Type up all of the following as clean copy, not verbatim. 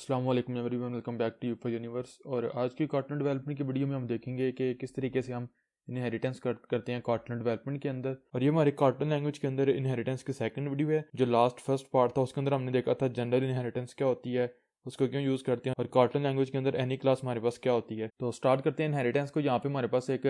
अस्सलाम वालेकुम everyone, welcome back to UFO universe. और आज की कॉटलन डेवलपमेंट की वीडियो में हम देखेंगे कि किस तरीके से हम इनहेरिटेंस करते हैं कॉटलन डेवलपमेंट के अंदर। और ये हमारे कॉटलन लैंग्वेज के अंदर इनहेरिटेंस की सेकंड वीडियो है। जो लास्ट फर्स्ट पार्ट था उसके अंदर हमने देखा था जनरल इनहेरिटेंस क्या होती है, उसको क्यों यूज़ करते हैं, और कॉटलन लैंग्वेज के अंदर एनी क्लास हमारे पास क्या होती है। तो स्टार्ट करते हैं इनहेरिटेंस को। यहाँ पे हमारे पास एक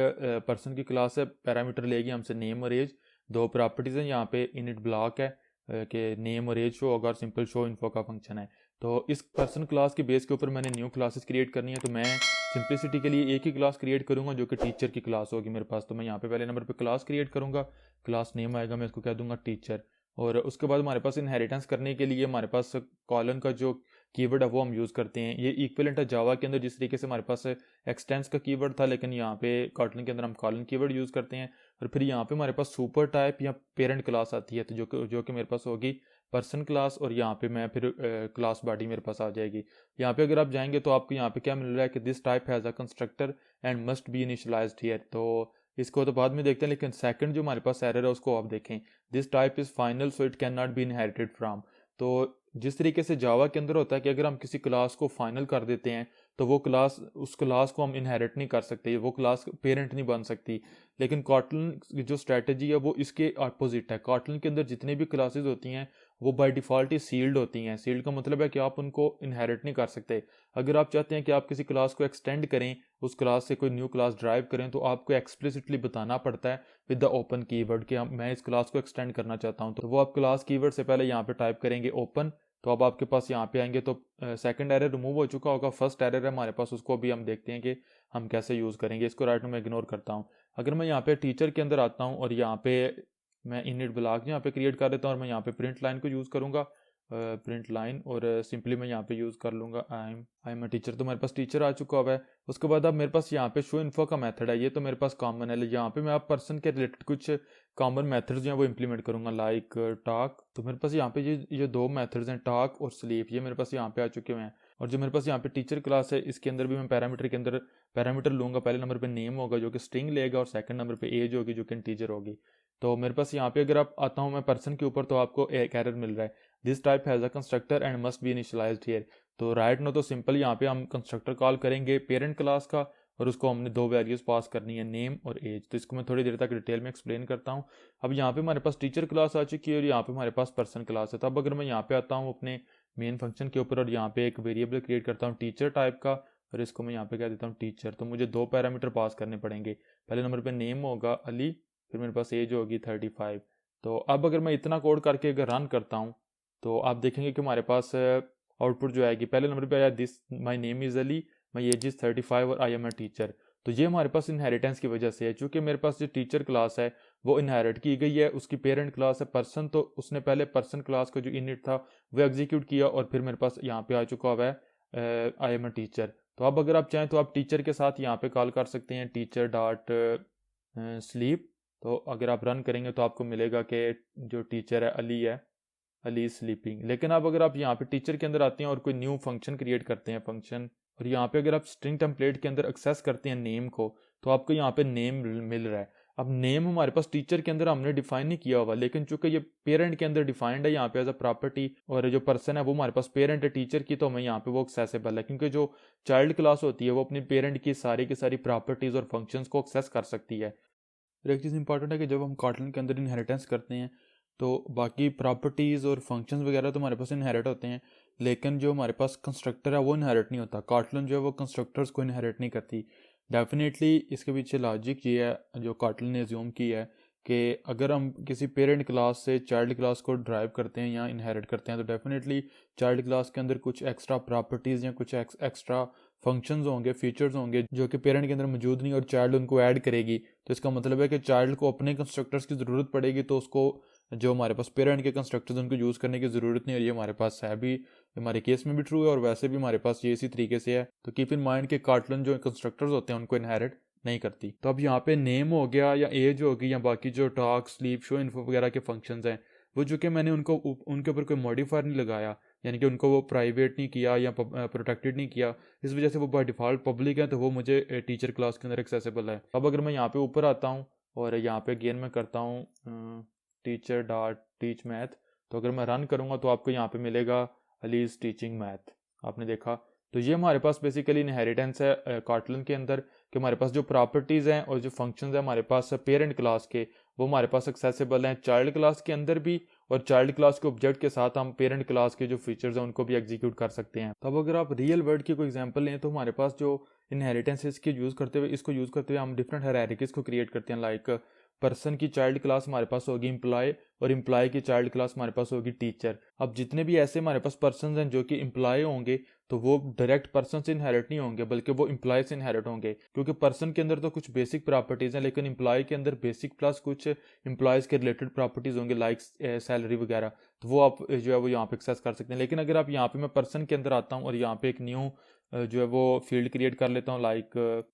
पर्सन की क्लास है, पैरामीटर लेगी हमसे नेम और एज। दो प्रॉपर्टीज़ हैं, यहाँ पे इनिट ब्लॉक है कि नेम और एज शो होगा, और सिंपल शो इन्फो का फंक्शन है। तो इस पर्सन क्लास के बेस के ऊपर मैंने न्यू क्लासेस क्रिएट करनी है। तो मैं सिंप्लिसिटी के लिए एक ही क्लास क्रिएट करूंगा जो कि टीचर की क्लास होगी मेरे पास। तो मैं यहाँ पे पहले नंबर पे क्लास क्रिएट करूंगा, क्लास नेम आएगा, मैं इसको कह दूंगा टीचर। और उसके बाद हमारे पास इनहेरिटेंस करने के लिए हमारे पास कॉलन का जो कीवर्ड है वो हम यूज़ करते हैं। ये इक्विवेलेंट है जावा के अंदर, जिस तरीके से हमारे पास एक्सटेंस का कीवर्ड था, लेकिन यहाँ पे कॉटलन के अंदर हम कॉलन कीवर्ड यूज़ करते हैं। और फिर यहाँ पे हमारे पास सुपर टाइप या पेरेंट क्लास आती है, तो जो कि मेरे पास होगी पर्सन क्लास। और यहाँ पे मैं फिर क्लास बॉडी मेरे पास आ जाएगी। यहाँ पे अगर आप जाएंगे तो आपको यहाँ पे क्या मिल रहा है कि this type has a constructor and must be initialised here. तो इसको तो बाद में देखते हैं, लेकिन सेकंड जो हमारे पास एरर है उसको आप देखें, this type is final so it can not be inherited from. तो जिस तरीके से जावा के अंदर होता है कि अगर हम किसी क्लास को फाइनल कर देते हैं तो वो क्लास, उस क्लास को हम इनहेरिट नहीं कर सकते, वो क्लास पेरेंट नहीं बन सकती। लेकिन कॉटलन की जो स्ट्रैटेजी है वो इसके अपोजिट है। कॉटलन के अंदर जितनी भी क्लासेस होती हैं वो बाय डिफ़ॉल्ट ही सील्ड होती हैं। सील्ड का मतलब है कि आप उनको इनहेरिट नहीं कर सकते। अगर आप चाहते हैं कि आप किसी क्लास को एक्सटेंड करें, उस क्लास से कोई न्यू क्लास ड्राइव करें, तो आपको एक्सप्लिसिटली बताना पड़ता है विद द ओपन कीवर्ड कि मैं इस क्लास को एक्सटेंड करना चाहता हूं। तो वो आप क्लास कीवर्ड से पहले यहाँ पे टाइप करेंगे ओपन। तो अब आपके पास यहाँ पे आएंगे तो सेकंड एरर रिमूव हो चुका होगा। फर्स्ट एरर है हमारे पास, उसको भी हम देखते हैं कि हम कैसे यूज़ करेंगे। इसको राइट में मैं इग्नोर करता हूँ। अगर मैं यहाँ पे टीचर के अंदर आता हूँ और यहाँ पे मैं इनिट ब्लॉक यहाँ पे क्रिएट कर देता हूँ, और मैं यहाँ पे प्रिंट लाइन को यूज़ करूँगा, प्रिंट लाइन। और सिंपली मैं यहाँ पे यूज़ कर लूँगा आई एम अ टीचर। तो मेरे पास टीचर आ चुका हुआ है। उसके बाद अब मेरे पास यहाँ पे शो इन्फो का मेथड है, ये तो मेरे पास कॉमन है। यहाँ पे मैं आप पर्सन के रिलेटेड कुछ कॉमन मेथड्स जो हैं वो इंप्लीमेंट करूँगा, लाइक टॉक। तो मेरे पास यहाँ पे ये दो मेथड्स हैं, टॉक और स्लीप, ये मेरे पास यहाँ पे आ चुके हुए हैं। और जो मेरे पास यहाँ पे टीचर क्लास है, इसके अंदर भी मैं पैरामीटर के अंदर पैरामीटर लूँगा। पहले नंबर पे नेम होगा जो कि स्ट्रिंग लेगा, और सेकंड नंबर पे एज होगी जो कि इंटीजर होगी। तो मेरे पास यहाँ पे अगर आप आता हूँ मैं पर्सन के ऊपर, तो आपको एक एरर मिल रहा है, this type has a constructor and must be initialised here. तो राइट नो तो सिंपल यहाँ पे हम कंस्ट्रक्टर कॉल करेंगे पेरेंट क्लास का, और उसको हमने दो वैल्यूज़ पास करनी है, नेम और एज। तो इसको मैं थोड़ी देर तक डिटेल में एक्सप्लेन करता हूँ। अब यहाँ पे हमारे पास टीचर क्लास आ चुकी है, और यहाँ पे हमारे पास पर्सन क्लास है। तो अब अगर मैं यहाँ पे आता हूँ अपने मेन फंक्शन के ऊपर, और यहाँ पे एक वेरिएबल क्रिएट करता हूँ टीचर टाइप का, और इसको मैं यहाँ पे कह देता हूँ टीचर। तो मुझे दो पैरामीटर पास करने पड़ेंगे। पहले नंबर पे नेम होगा अली, फिर मेरे पास एज होगी 35। तो अब अगर मैं इतना कोड करके अगर रन करता हूँ तो आप देखेंगे कि हमारे पास आउटपुट जो आएगी, पहले नंबर पे आया this my name is Ali, my age is 35 और आई एम अ टीचर। तो ये हमारे पास इनहेरिटेंस की वजह से है, चूँकि मेरे पास जो टीचर क्लास है वो इनहेरिट की गई है, उसकी पेरेंट क्लास है पर्सन। तो उसने पहले पर्सन क्लास का जो इनिट था वो एग्जीक्यूट किया, और फिर मेरे पास यहाँ पे आ चुका हुआ है आई एम अ टीचर। तो अब अगर आप चाहें तो आप टीचर के साथ यहाँ पे कॉल कर सकते हैं, टीचर डॉट स्लीप। तो अगर आप रन करेंगे तो आपको मिलेगा कि जो टीचर है अली है, अली स्लीपिंग। लेकिन अब अगर आप यहाँ पे टीचर के अंदर आते हैं और कोई न्यू फंक्शन क्रिएट करते हैं फंक्शन, और यहाँ पे अगर आप स्ट्रिंग टेम्पलेट के अंदर एक्सेस करते हैं नेम को, तो आपको यहाँ पे नेम मिल रहा है। अब नेम हमारे पास टीचर के अंदर हमने डिफाइन नहीं किया हुआ, लेकिन चूंकि ये पेरेंट के अंदर डिफाइंड है यहाँ पे एज अ प्रॉपर्टी, और जो पर्सन है वो हमारे पास पेरेंट है टीचर की, तो हमें यहाँ पे वो एक्सेसिबल है। क्योंकि जो चाइल्ड क्लास होती है वो अपनी पेरेंट की सारी प्रॉपर्टीज और फंक्शंस को एक्सेस कर सकती है। और एक चीज़ इंपॉर्टेंट है कि जब हम कॉटलन के अंदर इनहेरिटेंस करते हैं तो बाकी प्रॉपर्टीज़ और फंक्शंस वगैरह तो हमारे पास इनहेरिट होते हैं, लेकिन जो हमारे पास कंस्ट्रक्टर है वो इनहेरिट नहीं होता। कॉटलन जो है वो कंस्ट्रक्टर्स को इनहेरिट नहीं करती। डेफिनेटली इसके पीछे लॉजिक ये है जो कॉटलन ने एज्यूम की है कि अगर हम किसी पेरेंट क्लास से चाइल्ड क्लास को ड्राइव करते हैं या इनहेरिट करते हैं, तो डेफिनेटली चाइल्ड क्लास के अंदर कुछ एक्स्ट्रा प्रॉपर्टीज़ या कुछ एक्स्ट्रा फंक्शंस होंगे, फीचर्स होंगे जो कि पेरेंट के अंदर मौजूद नहीं, और चाइल्ड उनको ऐड करेगी। तो इसका मतलब है कि चाइल्ड को अपने कंस्ट्रक्टर्स की ज़रूरत पड़ेगी, तो उसको जो हमारे पास पेरेंट के कंस्ट्रक्टर्स उनको यूज़ करने की ज़रूरत नहीं है। ये हमारे पास है भी, हमारे केस में भी ट्रू है, और वैसे भी हमारे पास ये इसी तरीके से है। तो कीप इन माइंड के कॉटलन जो कंस्ट्रक्टर्स होते हैं उनको इनहेरिट नहीं करती। तो अब यहाँ पे नेम हो गया या एज होगी या बाकी जो टॉक स्लीप शो इन्फो वगैरह के फंक्शंस हैं, वो चूँकि मैंने उनके ऊपर कोई मॉडिफायर नहीं लगाया, यानी कि उनको वो प्राइवेट नहीं किया या प्रोटेक्टेड नहीं किया, इस वजह से वो बाय डिफ़ॉल्ट पब्लिक है, तो वो मुझे टीचर क्लास के अंदर एक्सेसिबल है। अब अगर मैं यहाँ पे ऊपर आता हूँ और यहाँ पे अगेन मैं करता हूँ टीचर डॉट टीच मैथ, तो अगर मैं रन करूँगा तो आपको यहाँ पे मिलेगा अली इज़ टीचिंग मैथ। आपने देखा। तो ये हमारे पास बेसिकली इनहेरिटेंस है कॉटलन के अंदर, कि हमारे पास जो प्रॉपर्टीज़ हैं और जो फंक्शंस हैं हमारे पास पेरेंट क्लास के, वो हमारे पास एक्सेसिबल हैं चाइल्ड क्लास के अंदर भी, और चाइल्ड क्लास के ऑब्जेक्ट के साथ हम पेरेंट क्लास के जो फीचर्स हैं उनको भी एग्जीक्यूट कर सकते हैं। तब अगर आप रियल वर्ल्ड की कोई एग्जांपल लें तो हमारे पास जो इनहेरिटेंस इसको यूज़ करते हुए हम डिफरेंट हायरार्कीज़ को क्रिएट करते हैं। लाइक पर्सन की चाइल्ड क्लास हमारे पास होगी एम्प्लॉय, और एम्प्लॉय की चाइल्ड क्लास हमारे पास होगी टीचर। अब जितने भी ऐसे हमारे पास पर्सन हैं जो कि एम्प्लॉय होंगे, तो वो डायरेक्ट पर्सन से इनहेरिट नहीं होंगे बल्कि वो एम्प्लॉय से इनहेरिट होंगे, क्योंकि पर्सन के अंदर तो कुछ बेसिक प्रॉपर्टीज़ हैं, लेकिन एम्प्लॉय के अंदर बेसिक प्लस कुछ एम्प्लॉयज़ के रिलेटेड प्रॉपर्टीज़ होंगे लाइक सैलरी वगैरह। तो वो आप जो है वो यहाँ पे एक्सेस कर सकते हैं। लेकिन अगर आप यहाँ पे मैं पर्सन के अंदर आता हूँ और यहाँ पे एक न्यू जो है वो फील्ड क्रिएट कर लेता हूँ, लाइक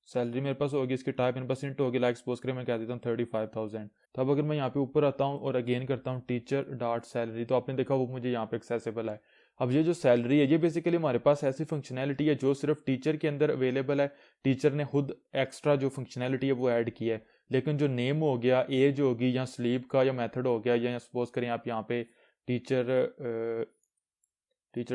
सैलरी मेरे पास होगी, इसकी टाइप मेरे पास इंट होगी, लाइक सपोज करें मैं कह देता हूँ 35,000। तो अब अगर मैं यहाँ पे ऊपर आता हूँ और अगेन करता हूँ टीचर डॉट सैलरी, तो आपने देखा वो मुझे यहाँ पे एक्सेसिबल है। अब ये जो सैलरी है ये बेसिकली हमारे पास ऐसी फंक्शनैलिटी है जो सिर्फ टीचर के अंदर अवेलेबल है। टीचर ने खुद एक्स्ट्रा जो फंक्शनैलिटी है वो ऐड की है। लेकिन जो नेम हो गया, एज होगी, या स्लीप का या मेथड हो गया, या सपोज करें आप यहाँ पे टीचर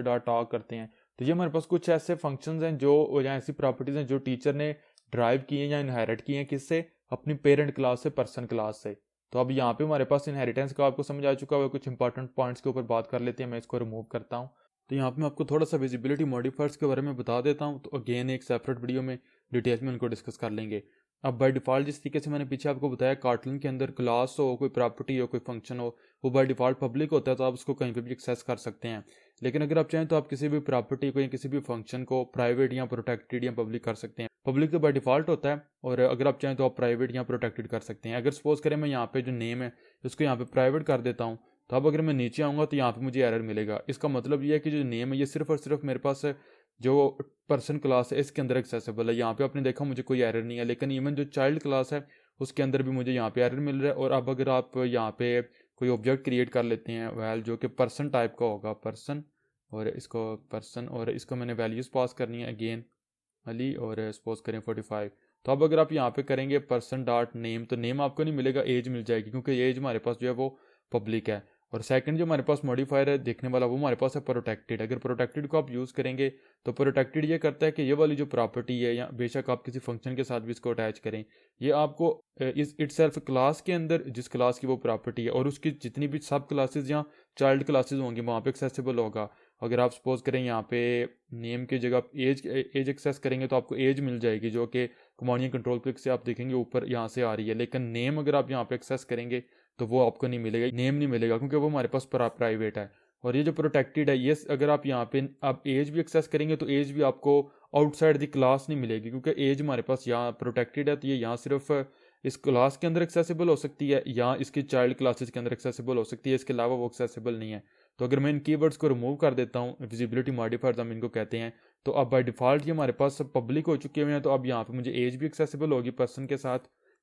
डॉट टॉक करते हैं, तो ये हमारे पास कुछ ऐसे फंक्शंस हैं जो, या ऐसी प्रॉपर्टीज़ हैं जो टीचर ने ड्राइव किए हैं या इनहेरिट किए हैं, किससे? अपनी पेरेंट क्लास से, पर्सन क्लास से। तो अब यहाँ पे हमारे पास इनहेरिटेंस का आपको समझ आ चुका है। कुछ इंपॉर्टेंट पॉइंट्स के ऊपर बात कर लेते हैं, मैं इसको रिमूव करता हूँ। तो यहाँ पे मैं आपको थोड़ा सा विजिबिलिटी मॉडिफायर्स के बारे में बता देता हूँ, तो अगेन एक सेपरेट वीडियो में डिटेल में उनको डिस्कस कर लेंगे। अब बाय डिफ़ॉल्ट जिस तरीके से मैंने पीछे आपको बताया, कॉटलन के अंदर क्लास हो, कोई प्रॉपर्टी हो, कोई फंक्शन हो, वो बाय डिफ़ॉल्ट पब्लिक होता है, तो आप उसको कहीं पे भी एक्सेस कर सकते हैं। लेकिन अगर आप चाहें तो आप किसी भी प्रॉपर्टी को या किसी भी फंक्शन को प्राइवेट या प्रोटेक्टेड या पब्लिक कर सकते हैं। पब्लिक तो बाय डिफ़ॉल्ट होता है, और अगर आप चाहें तो आप प्राइवेट या प्रोटेक्टेड कर सकते हैं। अगर सपोज करें मैं यहाँ पे जो नेम है उसको यहाँ पे प्राइवेट कर देता हूँ, तो अब अगर मैं नीचे आऊँगा तो यहाँ पे मुझे एरर मिलेगा। इसका मतलब ये है कि जो नेम है ये सिर्फ और सिर्फ मेरे पास जो पर्सन क्लास है इसके अंदर एक्सेसिबल है। यहाँ पे आपने देखा मुझे कोई एरर नहीं है, लेकिन इवन जो चाइल्ड क्लास है उसके अंदर भी मुझे यहाँ पे एरर मिल रहा है। और अब अगर आप यहाँ पे कोई ऑब्जेक्ट क्रिएट कर लेते हैं वैल, जो कि पर्सन टाइप का होगा, पर्सन, और इसको मैंने वैल्यूज़ पास करनी है अगेन अली, और सपोज करें 45। तो अब अगर आप यहाँ पे करेंगे पर्सन डॉट नेम, तो नेम आपको नहीं मिलेगा, एज मिल जाएगी, क्योंकि एज हमारे पास जो है वो पब्लिक है। और सेकंड जो हमारे पास मॉडिफायर है देखने वाला, वो हमारे पास है प्रोटेक्टेड। अगर प्रोटेक्टेड को आप यूज़ करेंगे तो प्रोटेक्टेड ये करता है कि ये वाली जो प्रॉपर्टी है, या बेशक आप किसी फंक्शन के साथ भी इसको अटैच करें, ये आपको इस इटसेल्फ क्लास के अंदर जिस क्लास की वो प्रॉपर्टी है और उसकी जितनी भी सब क्लासेज या चाइल्ड क्लासेज होंगी वहाँ पे एक्सेसिबल होगा। अगर आप सपोज करें यहाँ पे नेम की जगह एज एक्सेस करेंगे तो आपको एज मिल जाएगी, जो कि कमांड या कंट्रोल क्लिक से आप देखेंगे ऊपर यहाँ से आ रही है। लेकिन नेम अगर आप यहाँ पे एक्सेस करेंगे तो वो आपको नहीं मिलेगा, नेम नहीं मिलेगा, क्योंकि वो हमारे पास प्राइवेट है। और ये जो प्रोटेक्टेड है, ये अगर आप यहाँ पे आप एज भी एक्सेस करेंगे तो एज भी आपको आउटसाइड द क्लास नहीं मिलेगी, क्योंकि एज हमारे पास यहाँ प्रोटेक्टेड है, तो ये यहाँ सिर्फ इस क्लास के अंदर एक्सेसिबल हो सकती है या इसकी चाइल्ड क्लासेस के अंदर एक्सेसिबल हो सकती है, इसके अलावा वो एक्सेसिबल नहीं है। तो अगर मैं इन कीवर्ड्स को रिमूव कर देता हूँ, विजिबिलिटी मॉडिफायर्स हम इनको कहते हैं, तो अब बाय डिफ़ॉल्ट ये हमारे पास सब पब्लिक हो चुके हुए हैं। तो अब यहाँ पे मुझे एज भी एक्सेसिबल होगी पर्सन के साथ,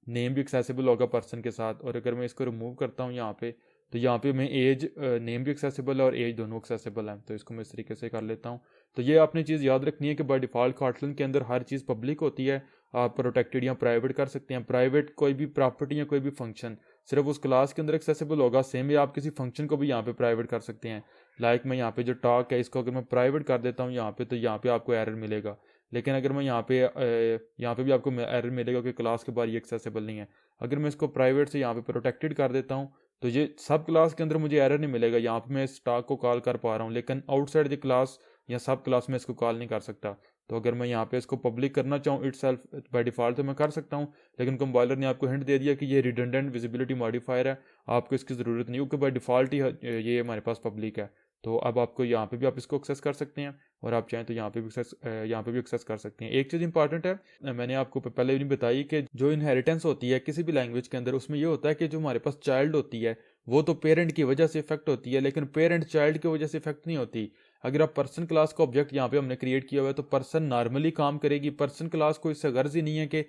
नेम भी एक्सेसिबल होगा पर्सन के साथ। और अगर मैं इसको रिमूव करता हूँ यहाँ पे, तो यहाँ पे मैं एज नेम भी एक्सेसिबल है और एज दोनों एक्सेसिबल है। तो इसको मैं इस तरीके से कर लेता हूँ। तो ये आपने चीज़ याद रखनी है कि बाय डिफ़ॉल्ट कॉटलन के अंदर हर चीज़ पब्लिक होती है। आप प्रोटेक्टेड या प्राइवेट कर सकते हैं। प्राइवेट कोई भी प्रॉपर्टी या कोई भी फंक्शन सिर्फ उस क्लास के अंदर एक्सेसिबल होगा। सेम ही आप किसी फंक्शन को भी यहाँ पे प्राइवेट कर सकते हैं। लाइक मैं यहाँ पे जो टॉक है इसको अगर मैं प्राइवेट कर देता हूँ यहाँ पे, तो यहाँ पे आपको एरर मिलेगा। लेकिन अगर मैं यहाँ पे भी आपको एरर मिलेगा कि क्लास के बाहर ये एक्सेसिबल नहीं है। अगर मैं इसको प्राइवेट से यहाँ पे प्रोटेक्टेड कर देता हूँ तो ये सब क्लास के अंदर मुझे एरर नहीं मिलेगा। यहाँ पे मैं स्टॉक को कॉल कर पा रहा हूँ, लेकिन आउटसाइड द क्लास या सब क्लास में इसको कॉल नहीं कर सकता। तो अगर मैं यहाँ पे इसको पब्लिक करना चाहूँ इटसेल्फ बाय डिफ़ॉल्ट तो मैं कर सकता हूँ, लेकिन कंपाइलर ने आपको हिंट दे दिया कि ये रिडंडेंट विजिबिलिटी मॉडिफायर है, आपको इसकी ज़रूरत नहीं, क्योंकि बाय डिफ़ॉल्ट ही ये हमारे पास पब्लिक है। तो अब आपको यहाँ पे भी आप इसको एक्सेस कर सकते हैं, और आप चाहें तो यहाँ पे भी एक्सेस कर सकते हैं। एक चीज़ इंपॉर्टेंट है, मैंने आपको पहले भी बताई कि जो इनहेरिटेंस होती है किसी भी लैंग्वेज के अंदर, उसमें ये होता है कि जो हमारे पास चाइल्ड होती है वो तो पेरेंट की वजह से इफेक्ट होती है, लेकिन पेरेंट चाइल्ड की वजह से इफेक्ट नहीं होती। अगर आप पर्सन क्लास का ऑब्जेक्ट यहाँ पे हमने क्रिएट किया हुआ है तो पर्सन नॉर्मली काम करेगी। पर्सन क्लास को इससे गर्ज ही नहीं है कि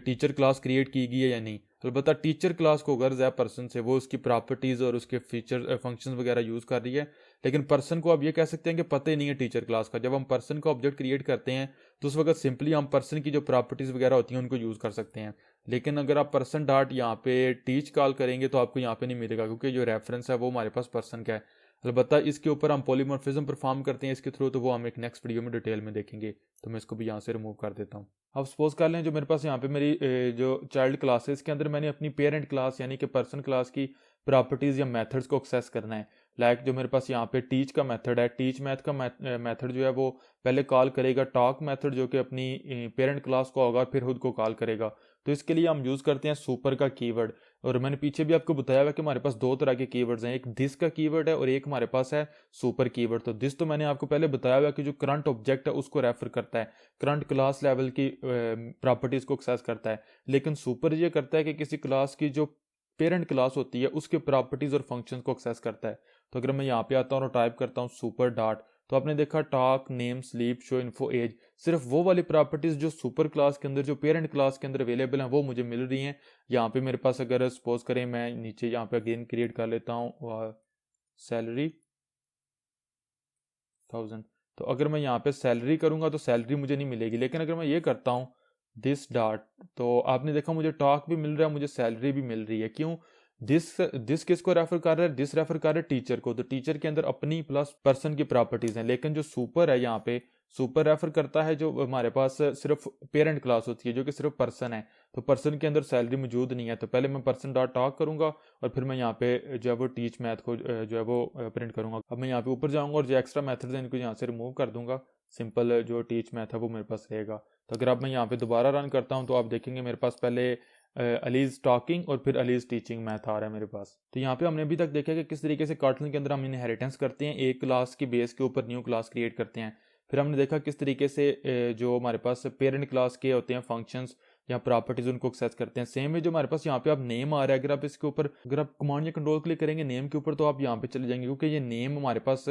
टीचर क्लास क्रिएट की गई है या नहीं। अलबत्ता टीचर क्लास को गर्ज है पर्सन से, वो उसकी प्रॉपर्टीज़ और उसके फीचर फंक्शंस वगैरह यूज़ कर रही है। लेकिन पर्सन को आप ये कह सकते हैं कि पता ही नहीं है टीचर क्लास का। जब हम पर्सन का ऑब्जेक्ट क्रिएट करते हैं तो उस वक्त सिंपली हम पर्सन की जो प्रॉपर्टीज़ वगैरह होती हैं उनको यूज़ कर सकते हैं। लेकिन अगर आप पर्सन डॉट यहाँ पे टीच कॉल करेंगे तो आपको यहाँ पे नहीं मिलेगा, क्योंकि जो रेफरेंस है वो हमारे पास पर्सन का है। अलबत्ता इसके ऊपर हम पॉलीमॉर्फिज्म परफॉर्म करते हैं इसके थ्रू, तो वो हम एक नेक्स्ट वीडियो में डिटेल में देखेंगे। तो मैं इसको भी यहाँ से रिमूव कर देता हूँ। अब सपोज कर लें जो मेरे पास यहाँ पे मेरी जो चाइल्ड क्लास है इसके अंदर मैंने अपनी पेरेंट क्लास यानी कि पर्सन क्लास की प्रॉपर्टीज़ या मेथड्स को एक्सेस करना है। लाइक जो मेरे पास यहाँ पे टीच का मेथड है, टीच मैथ का मेथड जो है वो पहले कॉल करेगा टॉक मेथड जो कि अपनी पेरेंट क्लास को होगा, फिर खुद को कॉल करेगा। तो इसके लिए हम यूज़ करते हैं सुपर का कीवर्ड। और मैंने पीछे भी आपको बताया हुआ कि हमारे पास दो तरह के कीवर्ड्स हैं, एक दिस का कीवर्ड है और एक हमारे पास है सुपर कीवर्ड। तो दिस तो मैंने आपको पहले बताया हुआ कि जो करंट ऑब्जेक्ट है उसको रेफर करता है, करंट क्लास लेवल की प्रॉपर्टीज़ को एक्सेस करता है। लेकिन सुपर ये करता है कि किसी क्लास की जो पेरेंट क्लास होती है उसके प्रॉपर्टीज़ और फंक्शंस को एक्सेस करता है। तो अगर मैं यहाँ पे आता हूँ और टाइप करता हूँ सुपर डॉट, तो आपने देखा talk, name, sleep, show info, age, सिर्फ वो वाली प्रॉपर्टीज़ जो सुपर क्लास के अंदर, जो पेरेंट क्लास के अंदर अवेलेबल हैं वो मुझे मिल रही हैं। यहाँ पे मेरे पास अगर सपोज करें मैं नीचे यहाँ पे अगेन क्रिएट कर लेता हूँ सैलरी 1000, तो अगर मैं यहाँ पे सैलरी करूँगा तो सैलरी मुझे नहीं मिलेगी। लेकिन अगर मैं ये करता हूँ दिस डॉट, तो आपने देखा मुझे टॉक भी मिल रहा है, मुझे सैलरी भी मिल रही है। क्यों? दिस किसको रेफर कर रहा है? दिस रेफर कर रहा है टीचर को। तो टीचर के अंदर अपनी प्लस पर्सन की प्रॉपर्टीज हैं। लेकिन जो सुपर है यहाँ पे, सुपर रेफर करता है जो हमारे पास सिर्फ पेरेंट क्लास होती है जो कि सिर्फ पर्सन है। तो पर्सन के अंदर सैलरी मौजूद नहीं है। तो पहले मैं पर्सन डॉट टॉक करूंगा और फिर मैं यहाँ पे जो है वो टीच मैथ को जो है वो प्रिंट करूंगा। अब मैं यहाँ पे ऊपर जाऊंगा और जो एक्स्ट्रा मैथड है इनको यहाँ से रिमूव कर दूंगा। सिंपल जो टीच मैथ है वो मेरे पास रहेगा। तो अगर अब मैं यहाँ पे दोबारा रन करता हूँ तो आप देखेंगे मेरे पास पहले अलीज टॉकिंग और फिर अलीज टीचिंग मैथ आ रहा है मेरे पास। तो यहाँ पे हमने अभी तक देखा कि किस तरीके से कार्टून के अंदर हम इनहेरिटेंस करते हैं, एक क्लास की बेस के ऊपर न्यू क्लास क्रिएट करते हैं। फिर हमने देखा किस तरीके से जो हमारे पास पेरेंट क्लास के होते हैं फंक्शंस या प्रॉपर्टीज उनको एक्सेस करते हैं। सेम है जो हमारे पास यहाँ पे आप नेम आ रहा है, अगर आप इसके ऊपर अगर आप कमांड या कंट्रोल क्लिक करेंगे नेम के ऊपर तो आप यहाँ पे चले जाएंगे, क्योंकि ये नेम हमारे पास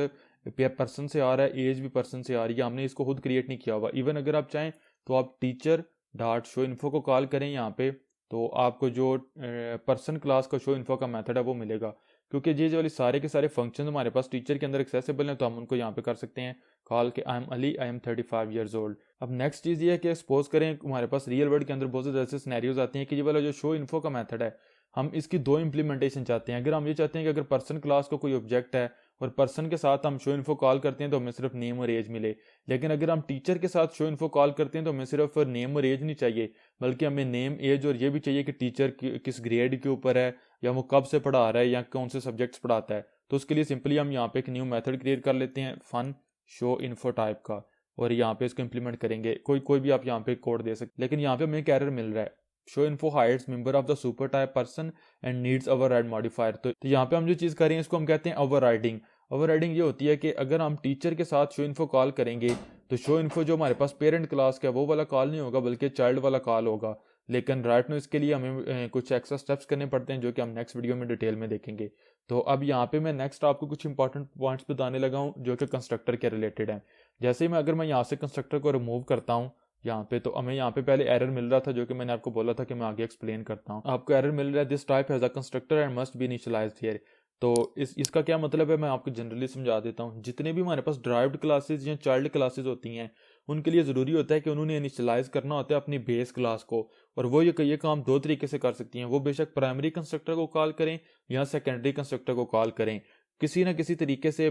पर्सन से आ रहा है, एज भी पर्सन से आ रही है, हमने इसको खुद क्रिएट नहीं किया हुआ। इवन अगर आप चाहें तो आप टीचर डॉट शो इन्फो को कॉल करें यहाँ पे, तो आपको जो पर्सन क्लास का शो इन्फो का मेथड है वो मिलेगा। क्योंकि ये जो वाली सारे के सारे फंक्शन हमारे पास टीचर के अंदर एक्सेसिबल हैं, तो हम उनको यहाँ पे कर सकते हैं कॉल के I am Ali, I am 35 years old. अब नेक्स्ट चीज़ ये है कि सपोज करें हमारे पास रियल वर्ल्ड के अंदर बहुत से ऐसे सिनेरियोज आते हैं कि ये वाला जो शो इन्फो का मेथड है हम इसकी दो इंप्लीमेंटेशन चाहते हैं। अगर हम ये चाहते हैं कि अगर पर्सन क्लास का कोई ऑब्जेक्ट है और पर्सन के साथ हम शो इन्फो कॉल करते हैं तो हमें सिर्फ नेम और एज मिले, लेकिन अगर हम टीचर के साथ शो इन्फो कॉल करते हैं तो हमें सिर्फ नेम और एज नहीं चाहिए, बल्कि हमें नेम, एज और ये भी चाहिए कि टीचर किस ग्रेड के ऊपर है या वो कब से पढ़ा रहा है या कौन से सब्जेक्ट्स पढ़ाता है। तो उसके लिए सिंपली हम यहाँ पे एक न्यू मेथड क्रिएट कर लेते हैं फन शो इन्फो टाइप का, और यहाँ पे इसको इंप्लीमेंट करेंगे। कोई भी आप यहाँ पे कोड दे सकते, लेकिन यहाँ पे हमें एक एरर मिल रहा है, show info hides member of the super type person and needs override modifier. तो यहाँ पे हम जो चीज़ कर रहे हैं इसको हम कहते हैं ओवरराइडिंग। ओवरराइडिंग ये होती है कि अगर हम टीचर के साथ शो इन्फो कॉल करेंगे तो शो इन्फो जो हमारे पास पेरेंट क्लास का वो वाला कॉल नहीं होगा बल्कि चाइल्ड वाला कॉल होगा। लेकिन राइट नो इसके लिए हमें कुछ एक्स्ट्रा स्टेप्स करने पड़ते हैं जो कि हम नेक्स्ट वीडियो में डिटेल में देखेंगे। तो अब यहाँ पे मैं नेक्स्ट आपको कुछ इंपॉर्टेंट पॉइंट्स बताने लगा हूँ जो कि कंस्ट्रक्टर के रिलेटेड हैं। जैसे ही मैं यहाँ से कंस्ट्रक्टर को रिमूव करता हूँ यहाँ पे, तो हमें यहाँ पे पहले एरर मिल रहा था जो कि मैंने आपको बोला था कि मैं आगे एक्सप्लेन करता हूँ। आपको एरर मिल रहा है this type has a constructor and must be initialised here. तो इसका क्या मतलब है मैं आपको जनरली समझा देता हूँ। जितने भी हमारे पास ड्राइव्ड क्लासेज या चाइल्ड क्लासेज होती हैं उनके लिए ज़रूरी होता है कि उन्होंने इनिशियलाइज करना होता है अपनी बेस क्लास को, और वो ये काम दो तरीके से कर सकती हैं। वो बेशक प्राइमरी कंस्ट्रक्टर को कॉल करें या सेकेंडरी कंस्ट्रक्टर को कॉल करें, किसी ना किसी तरीके से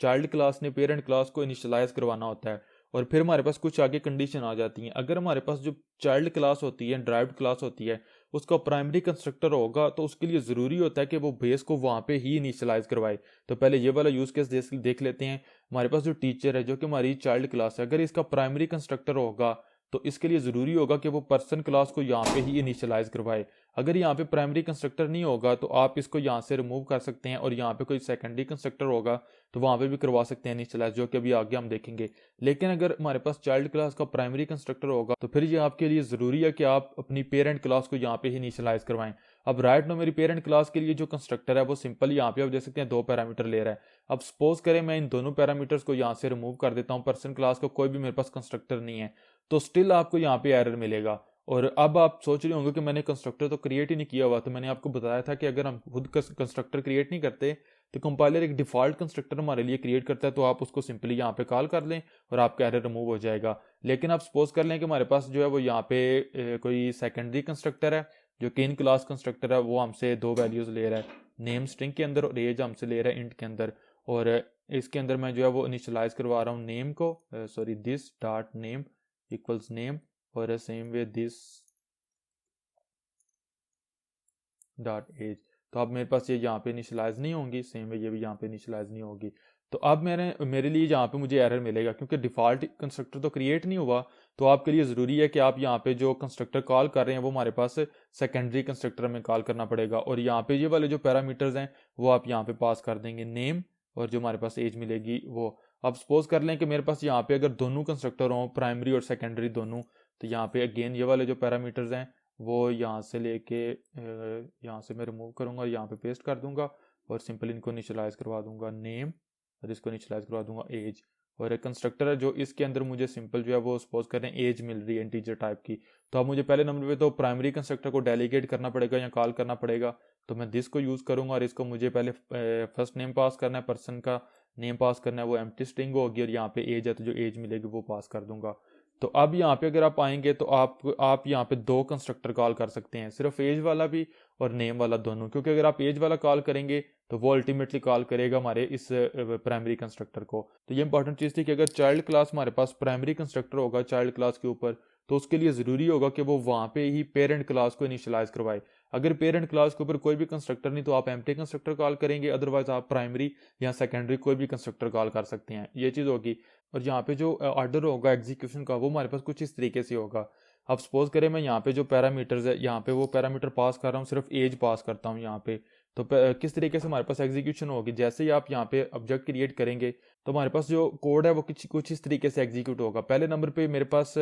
चाइल्ड क्लास ने पेरेंट क्लास को इनिशियलाइज करवाना होता है। और फिर हमारे पास कुछ आगे कंडीशन आ जाती हैं। अगर हमारे पास जो चाइल्ड क्लास होती है, ड्राइव्ड क्लास होती है, उसका प्राइमरी कंस्ट्रक्टर होगा तो उसके लिए ज़रूरी होता है कि वो बेस को वहाँ पे ही इनिशियलाइज करवाए। तो पहले ये वाला यूज़ केस देख लेते हैं। हमारे पास जो टीचर है जो कि हमारी चाइल्ड क्लास है, अगर इसका प्राइमरी कंस्ट्रक्टर होगा तो इसके लिए ज़रूरी होगा कि वो पर्सन क्लास को यहाँ पे ही इनिशियलाइज करवाए। अगर यहाँ पे प्राइमरी कंस्ट्रक्टर नहीं होगा तो आप इसको यहाँ से रिमूव कर सकते हैं, और यहाँ पे कोई सेकेंडरी कंस्ट्रक्टर होगा तो वहाँ पे भी करवा सकते हैं इनिशियलाइज, जो कि अभी आगे हम देखेंगे। लेकिन अगर हमारे पास चाइल्ड क्लास का प्राइमरी कंस्ट्रक्टर होगा तो फिर ये आपके लिए ज़रूरी है कि आप अपनी पेरेंट क्लास को यहाँ पे ही इनिशियलाइज करवाएं। अब राइट नो मेरी पेरेंट क्लास के लिए जो कंस्ट्रक्टर है वो सिंपल यहाँ पे आप देख सकते हैं 2 पैरामीटर ले रहा है। अब सपोज करें मैं इन दोनों पैरामीटर्स को यहाँ से रिमूव कर देता हूँ, पर्सन क्लास का कोई भी मेरे पास कंस्ट्रक्टर नहीं है, तो स्टिल आपको यहाँ पे एरर मिलेगा। और अब आप सोच रहे होंगे कि मैंने कंस्ट्रक्टर तो क्रिएट ही नहीं किया हुआ। तो मैंने आपको बताया था कि अगर हम खुद कंस्ट्रक्टर क्रिएट नहीं करते तो कंपाइलर एक डिफ़ॉल्ट कंस्ट्रक्टर हमारे लिए क्रिएट करता है, तो आप उसको सिंपली यहाँ पे कॉल कर लें और आपका एरर रिमूव हो जाएगा। लेकिन आप सपोज कर लें कि हमारे पास जो है वो यहाँ पे कोई सेकेंडरी कंस्ट्रक्टर है जो कि इन क्लास कंस्ट्रक्टर है, वो हमसे 2 वैल्यूज़ ले रहा है, नेम स्ट्रिंग के अंदर और एज हमसे ले रहा है इंट के अंदर, और इसके अंदर मैं जो है वो इनिशियलाइज करवा रहा हूँ नेम को, sorry this dot name equals name, और same way this dot age. तो अब मेरे पास ये यहाँ पे इनिशियलाइज नहीं होंगी, सेम वे ये भी यहाँ पे इनिशियलाइज नहीं होगी। तो अब मेरे लिए यहाँ पे मुझे एरर मिलेगा क्योंकि डिफ़ॉल्ट कंस्ट्रक्टर तो क्रिएट नहीं हुआ। तो आपके लिए ज़रूरी है कि आप यहाँ पे जो कंस्ट्रक्टर कॉल कर रहे हैं वो हमारे पास सेकेंडरी कंस्ट्रक्टर में कॉल करना पड़ेगा, और यहाँ पे ये वाले जो पैरामीटर्स हैं वो आप यहाँ पे पास कर देंगे नेम, और जो हमारे पास एज मिलेगी वो। अब सपोज कर लें कि मेरे पास यहाँ पे अगर दोनों कंस्ट्रक्टर हों, प्राइमरी और सेकेंडरी दोनों, तो यहाँ पे अगेन ये वाले जो पैरामीटर्स हैं वो यहाँ से लेके यहाँ से मैं रिमूव करूँगा, यहाँ पे पेस्ट कर दूंगा, और सिंपल इनको इनिशियलाइज करवा दूंगा नेम, और इसको इनिशियलाइज करवा दूंगा एज। और एक कंस्ट्रक्टर है जो इसके अंदर मुझे सिंपल जो है वो सपोज करें एज मिल रही है इंटीजर टाइप की। तो अब मुझे पहले नंबर पे तो प्राइमरी कंस्ट्रक्टर को डेलीगेट करना पड़ेगा या कॉल करना पड़ेगा। तो मैं दिस को यूज़ करूँगा, और इसको मुझे पहले फर्स्ट नेम पास करना है, पर्सन का नेम पास करना है, वो एम्प्टी स्ट्रिंग होगी, और यहाँ पे एज है तो जो एज मिलेगी वो पास कर दूंगा। तो अब यहाँ पे अगर आप आएंगे तो आप यहाँ पे दो कंस्ट्रक्टर कॉल कर सकते हैं, सिर्फ एज वाला भी और नेम वाला दोनों। क्योंकि अगर आप एज वाला कॉल करेंगे तो वो अल्टीमेटली कॉल करेगा हमारे इस प्राइमरी कंस्ट्रक्टर को। तो ये इंपॉर्टेंट चीज़ थी कि अगर चाइल्ड क्लास हमारे पास प्राइमरी कंस्ट्रक्टर होगा चाइल्ड क्लास के ऊपर, तो उसके लिए ज़रूरी होगा कि वो वहाँ पे ही पेरेंट क्लास को इनिशियलाइज करवाए। अगर पेरेंट क्लास के ऊपर कोई भी कंस्ट्रक्टर नहीं तो आप एम्प्टी कंस्ट्रक्टर कॉल करेंगे, अदरवाइज आप प्राइमरी या सेकेंडरी कोई भी कंस्ट्रक्टर कॉल कर सकते हैं। ये चीज़ होगी। और यहाँ पे जो ऑर्डर होगा एग्जीक्यूशन का वो हमारे पास कुछ इस तरीके से होगा। अब सपोज करें मैं यहाँ पे जो पैरामीटर्स है यहाँ पे वो पैरामीटर पास कर रहा हूँ, सिर्फ एज पास करता हूँ यहाँ पे। तो किस तरीके से हमारे पास एग्जीक्यूशन होगी, जैसे ही आप यहाँ पे ऑब्जेक्ट क्रिएट करेंगे तो हमारे पास जो कोड है वो कुछ इस तरीके से एग्जीक्यूट होगा। पहले नंबर पे मेरे पास